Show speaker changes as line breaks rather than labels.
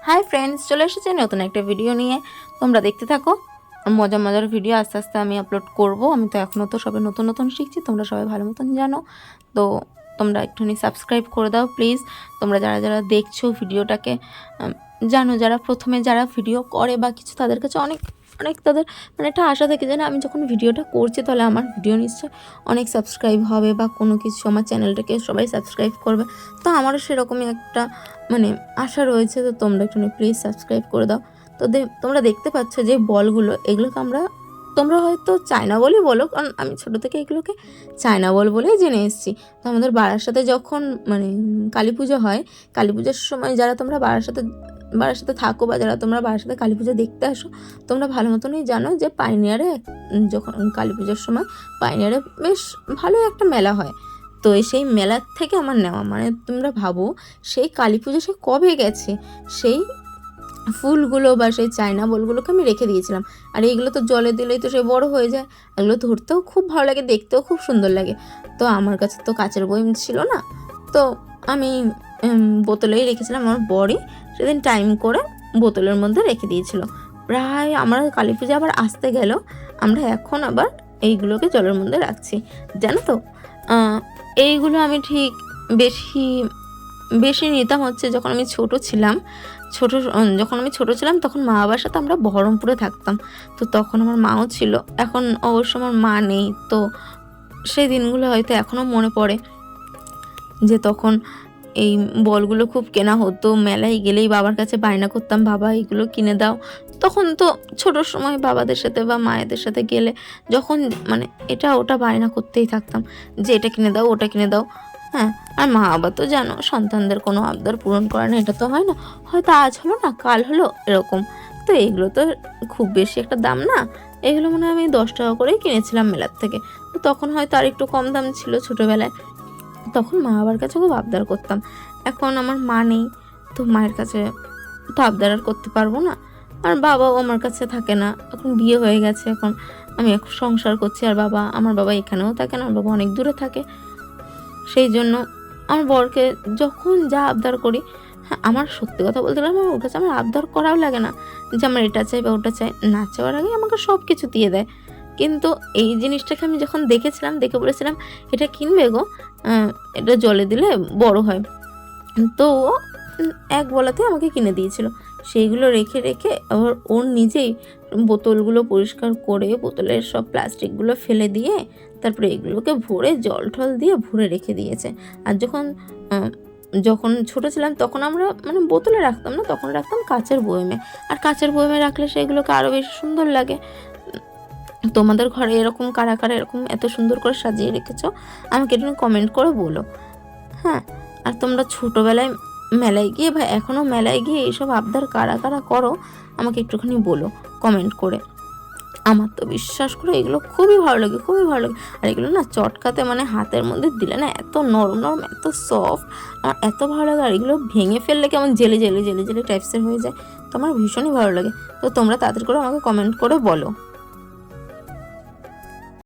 Hi friends, চলে এসেছি নতুন একটা ভিডিও নিয়ে। তোমরা দেখতে থাকো। মজার মজার ভিডিও আস্তে আস্তে আমি আপলোড করব। আমি তো এখনও তো সবে নতুন নতুন শিখছি, তোমরা সবাই ভালো মতন জানো। তো তোমরা একটুখানি সাবস্ক্রাইব করে দাও প্লিজ। তোমরা যারা যারা দেখছো ভিডিওটাকে, জানো যারা প্রথমে যারা ভিডিও করে বা কিছু, তাদের কাছে অনেক অনেক তাদের মানে একটা আশা থাকে যে না, আমি যখন ভিডিওটা করছি তাহলে আমার ভিডিও নিশ্চয় অনেক সাবস্ক্রাইব হবে বা কোনো কিছু, আমার চ্যানেলটাকে সবাই সাবস্ক্রাইব করবে। তো আমারও সেরকমই একটা মানে আশা রয়েছে। তো তোমরা একটু প্লিজ সাবস্ক্রাইব করে দাও। তো তোমরা দেখতে পাচ্ছ যে বলগুলো, এগুলোকে তোমরা হয়তো চায়না বলই বলো, কারণ আমি ছোটো থেকে এগুলোকে চায়না বল বলেই জেনে এসেছি। তো আমাদের বারাসাতে যখন মানে কালী পুজো হয়, কালী পুজোর সময় যারা তোমরা বারাসাতে থাকো বা যারা তোমরা বারাসাতে কালী পুজো দেখতে আসো, তোমরা ভালো মতনই জানো যে পাইনিয়ারে যখন কালী পুজোর সময় পাইনিয়ারে বেশ ভালো একটা মেলা হয়। তো সেই মেলার থেকে আমার নেওয়া, মানে তোমরা ভাবো সেই কালী পুজো সে কবে গেছে, সেই ফুলগুলো বা সেই চায়না বলগুলোকে আমি রেখে দিয়েছিলাম। আর এইগুলো তো জলে দিলেই তো সে বড় হয়ে যায়। এগুলো ধরতেও খুব ভালো লাগে, দেখতেও খুব সুন্দর লাগে। তো আমার কাছে তো কাচের বয়ম ছিল না, তো আমি বোতলেই রেখেছিলাম। আমার বরই সেদিন টাইম করে বোতলের মধ্যে রেখে দিয়েছিল। প্রায় আমরা কালী পুজো আবার আসতে গেল, আমরা এখন আবার এইগুলোকে জলের মধ্যে রাখছি। জানো তো, এইগুলো আমি ঠিক বেশি বেশি নিতাম হচ্ছে যখন আমি যখন আমি ছোট ছিলাম তখন মা বাবার সাথে আমরা বহরমপুরে থাকতাম। তো তখন আমার মাও ছিল, এখন অবশ্য আমার মা নেই। তো সেই দিনগুলো হয়তো এখনও মনে পড়ে যে তখন এই বলগুলো খুব কেনা হতো। মেলায় গেলেই বাবার কাছে বায়না করতাম, বাবা এগুলো কিনে দাও। তখন তো ছোটোর সময় বাবাদের সাথে বা মায়েদের সাথে গেলে যখন মানে এটা ওটা বায়না করতেই থাকতাম যে এটা কিনে দাও, ওটা কিনে দাও। হ্যাঁ, আর মা বাবা তো জানো সন্তানদের কোনো আবদার পূরণ করে না, এটা তো হয় না, হয়তো আজ হলো না কাল হলো এরকম। তো এগুলো তো খুব বেশি একটা দাম না, এগুলো মনে হয় আমি 10 টাকা করেই কিনেছিলাম মেলার থেকে। তো তখন হয়তো আর একটু কম দাম ছিল ছোটোবেলায়, তখন মা বাবার কাছে খুব আবদার করতাম। এখন আমার মা নেই, তো মায়ের কাছে তো আবদার আর করতে পারবো না। আর বাবাও আমার কাছে থাকে না, এখন বিয়ে হয়ে গেছে, এখন আমি এখন সংসার করছি। আর আমার বাবা এখানেও থাকে না, আমার বাবা অনেক দূরে থাকে। সেই জন্য আমার বরকে যখন যা আবদার করি, হ্যাঁ আমার সত্যি কথা বলতে গেলে আমার ওর কাছে আমার আবদার করাও লাগে না যে আমার এটা চাই বা ওটা চাই। না চাওয়ার আগে আমাকে সব কিছু দিয়ে দেয়। কিন্তু এই জিনিসটাকে আমি যখন দেখেছিলাম, দেখে বলেছিলাম এটা কিনবে গো, এটা জলে দিলে বড় হয়। তো এক বলাতে আমাকে কিনে দিয়েছিল। সেইগুলো রেখে রেখে আবার ওর নিজেই বোতলগুলো পরিষ্কার করে বোতলের সব প্লাস্টিকগুলো ফেলে দিয়ে তারপরে এগুলোকে ভরে জল টল দিয়ে ভরে রেখে দিয়েছে। আর যখন ছোটো ছিলাম তখন আমরা মানে বোতলে রাখতাম না, তখন রাখতাম কাচের বয়মে। আর কাচের বয়মে রাখলে সেগুলোকে আরও বেশি সুন্দর লাগে। তোমাদের ঘরে এরকম কারা কারা এরকম এত সুন্দর করে সাজিয়ে রেখেছো আমাকে একটু কমেন্ট করে বলো। হ্যাঁ, আর তোমরা ছোটোবেলায় মেলায় গিয়ে বা এখনও মেলায় গিয়ে এইসব আবদার কারা কারা করো আমাকে একটুখানি বলো কমেন্ট করে। আমার তো বিশ্বাস করে এগুলো খুবই ভালো লাগে, খুবই ভালো লাগে। আর এগুলো না চটকাতে মানে হাতের মধ্যে দিলে না এত নরম নরম, এত সফট, আমার এত ভালো লাগে। আর এগুলো ভেঙে ফেললে কেমন জেলে জেলে জেলে জেলে টাইপসের হয়ে যায়, তো আমার ভীষণই ভালো লাগে। তো তোমরা তাড়াতাড়ি করে আমাকে কমেন্ট করে বলো।